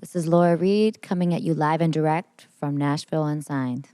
This is Laura Reed coming at you live and direct from Nashville Unsigned.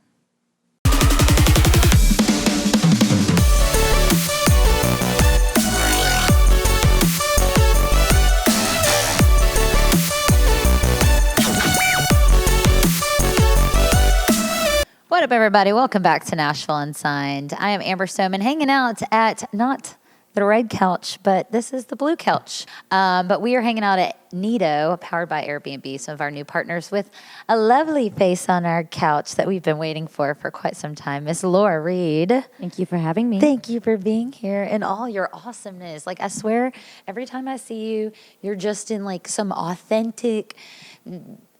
What up, everybody? Welcome back to Nashville Unsigned. I am Amber Stoneman, hanging out at not the red couch, but this is the blue couch. But we are hanging out at Niido, powered by Airbnb, some of our new partners, with a lovely face on our couch that we've been waiting for quite some time. Miss Laura Reed. Thank you for having me. Thank you for being here and all your awesomeness. Like, I swear, every time I see you, you're just in like some authentic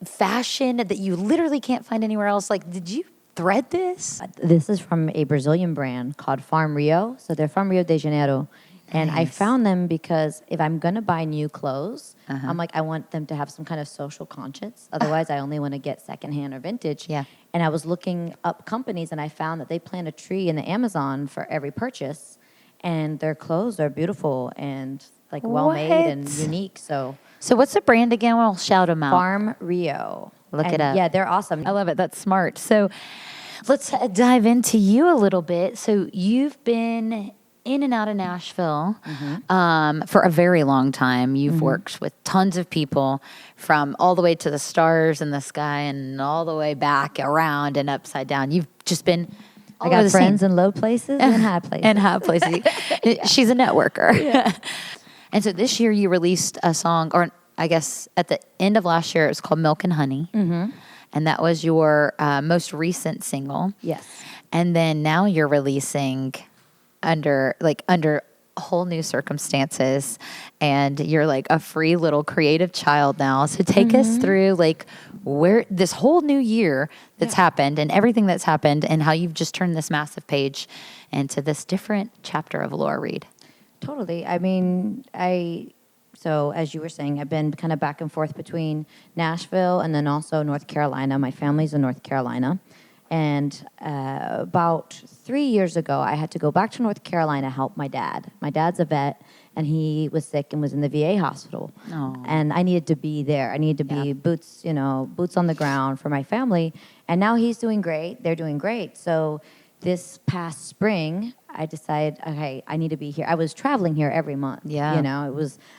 fashion that you literally can't find anywhere else. Like, did you thread this? This is from a Brazilian brand called Farm Rio. So they're from Rio de Janeiro. And I found them because if I'm going to buy new clothes, I'm like, I want them to have some kind of social conscience. Otherwise, I only want to get secondhand or vintage. Yeah. And I was looking up companies, and I found that they plant a tree in the Amazon for every purchase. And their clothes are beautiful and like well-made and unique. So what's the brand again? We'll shout them out. Farm Rio. Look it up. Yeah, they're awesome. I love it. That's smart. So let's dive into you a little bit. So you've been in and out of Nashville for a very long time. You've worked with tons of people from all the way to the stars in the sky and all the way back around and upside down. You've just been I got friends in low places and high places. And high places. She's a networker. Yeah. And so this year you released a song, or I guess at the end of last year, it was called Milk and Honey. And that was your most recent single. Yes. And then now you're releasing under whole new circumstances, and you're like a free little creative child now. So take us through like where this whole new year that's happened and everything that's happened, and how you've just turned this massive page into this different chapter of Laura Reed. Totally. I mean, so as you were saying, I've been kind of back and forth between Nashville and then also North Carolina. My family's in North Carolina. And about 3 years ago, I had to go back to North Carolina to help my dad. My dad's a vet, and he was sick and was in the VA hospital. Oh. And I needed to be there. I needed to be boots on the ground for my family. And now he's doing great. They're doing great. So this past spring, I decided, okay, I need to be here. I was traveling here every month. Yeah.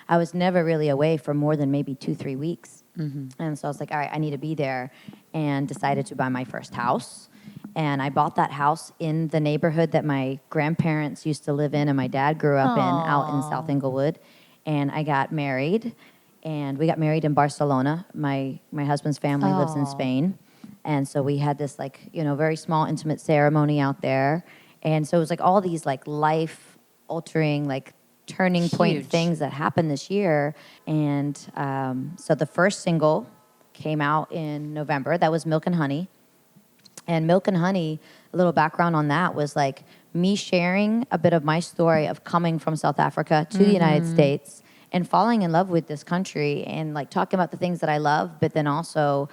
I was never really away for more than maybe 2-3 weeks. And so I was like, all right, I need to be there, and decided to buy my first house. And I bought that house in the neighborhood that my grandparents used to live in and my dad grew up in, out in South Inglewood. And I got married, and we got married in Barcelona. My husband's family lives in Spain. And so we had this very small, intimate ceremony out there. And so it was like all these like life-altering, like turning point things that happened this year. And so the first single came out in November. That was Milk and Honey. And Milk and Honey, a little background on that, was like me sharing a bit of my story of coming from South Africa to the United States and falling in love with this country, and like talking about the things that I love, but then also,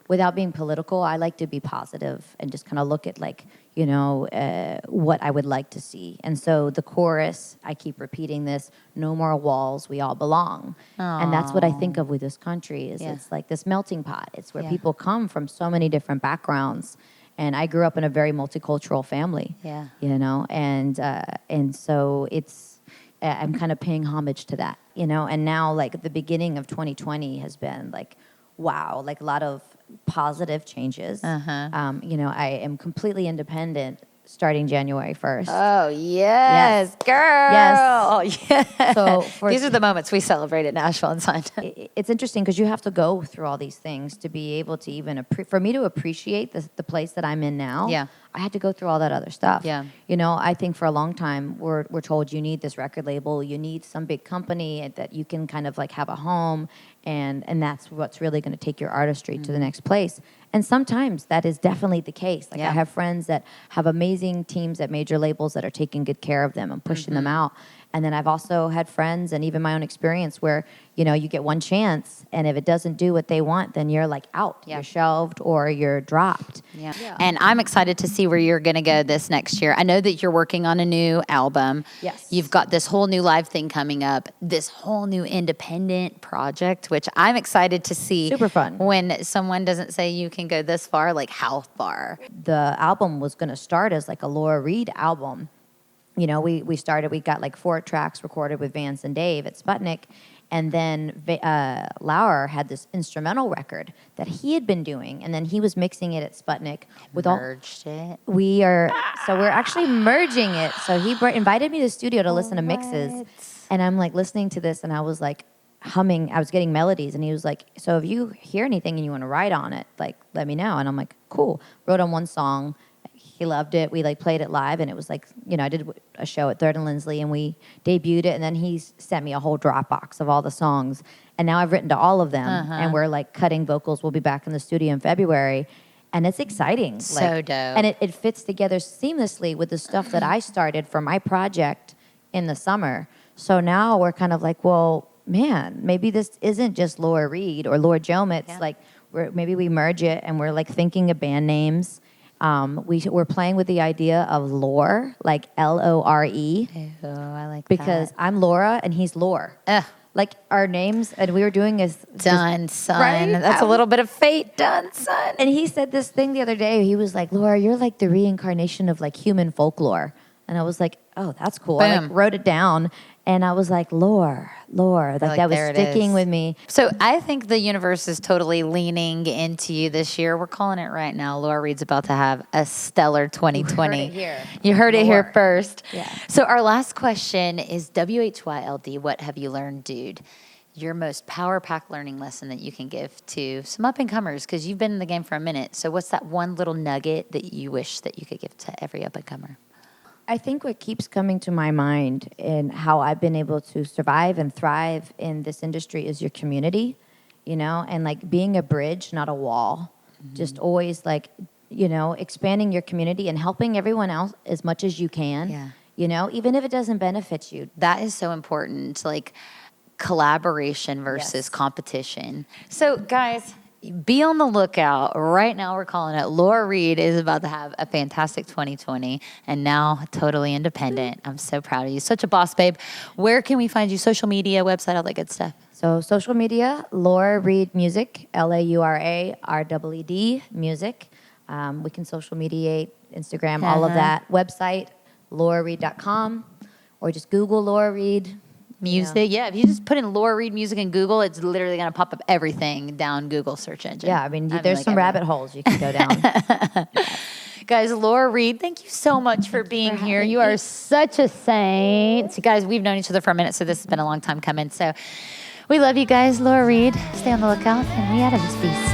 without being political, I like to be positive and just kind of look at what I would like to see. And so the chorus, I keep repeating this: no more walls, we all belong. And that's what I think of with this country, is it's like this melting pot. It's where people come from so many different backgrounds. And I grew up in a very multicultural family, and so I'm kind of paying homage to that, and now like the beginning of 2020 has been like, wow, like a lot of positive changes. I am completely independent starting January 1st. Oh, yes, girl. Yes. Oh, yes. So these are the moments we celebrate at Nashville Unsigned. It's interesting because you have to go through all these things to be able to even, for me to appreciate the place that I'm in now. Yeah. I had to go through all that other stuff. Yeah. I think for a long time we're told you need this record label, you need some big company that you can kind of like have a home, and that's what's really going to take your artistry to the next place. And sometimes that is definitely the case. Like I have friends that have amazing teams at major labels that are taking good care of them and pushing them out. And then I've also had friends and even my own experience where, you know, you get one chance, and if it doesn't do what they want, then you're like out. Yeah. You're shelved or you're dropped. Yeah. And I'm excited to see where you're going to go this next year. I know that you're working on a new album. Yes. You've got this whole new live thing coming up, this whole new independent project, which I'm excited to see. Super fun. When someone doesn't say you can go this far, like how far? The album was going to start as like a Laura Reed album. You know, we got like 4 tracks recorded with Vance and Dave at Sputnik. And then Laur had this instrumental record that he had been doing. And then he was mixing it at Sputnik. Merged it. We're actually merging it. So he invited me to the studio to listen to mixes. And I'm like listening to this, and I was like humming. I was getting melodies. And he was like, so if you hear anything and you want to write on it, like, let me know. And I'm like, cool. Wrote on one song. He loved it. We like played it live, and it was like, you know, I did a show at Third and Lindsley, and we debuted it, and then he sent me a whole Dropbox of all the songs, and now I've written to all of them, and we're like cutting vocals. We'll be back in the studio in February, and it's exciting. So dope. And it fits together seamlessly with the stuff that I started for my project in the summer. So now we're kind of like, well, man, maybe this isn't just Laura Reed or Laura Jomets. Yeah. Like, maybe we merge it, and we're like thinking of band names. We're playing with the idea of Laur, like Lore, Oh, I like because that. I'm Laura and he's Laur. Like our names, and we were doing is Done, son. Right? That's a little bit of fate. Done, son. And he said this thing the other day. He was like, Laura, you're like the reincarnation of like human folklore. And I was like, oh, that's cool. I like Boom. wrote it down, and I was like, Laur. Like that was there it sticking is. with me. So I think the universe is totally leaning into you this year. We're calling it right now. Laura Reed's about to have a stellar 2020. You heard it here Laur. first. Yeah. So our last question is WHYLD, what have you learned, dude? Your most power pack learning lesson that you can give to some up and comers, because you've been in the game for a minute. So what's that one little nugget that you wish that you could give to every up and comer? I think what keeps coming to my mind in how I've been able to survive and thrive in this industry is your community, you know, and like being a bridge, not a wall. Just always like, you know, expanding your community and helping everyone else as much as you can, Yeah. you know, even if it doesn't benefit you. That is so important, like collaboration versus Yes. competition. So, guys, be on the lookout. Right now, we're calling it. Laura Reed is about to have a fantastic 2020, and now totally independent. I'm so proud of you. Such a boss, babe. Where can we find you? Social media, website, all that good stuff. So social media, Laura Reed Music, LaurAREED Music. We can social mediate, Instagram, all of that. Website, laurareed.com, or just Google Laura Reed. Music, yeah. If you just put in Laura Reed music in Google, it's literally going to pop up everything down Google search engine. Yeah, I mean, there's like some everywhere. rabbit holes you can go down. Guys, Laura Reed, thank you so much for being here. You are such a saint. Guys, we've known each other for a minute, so this has been a long time coming. So we love you guys. Laura Reed, stay on the lookout, and we out of this piece.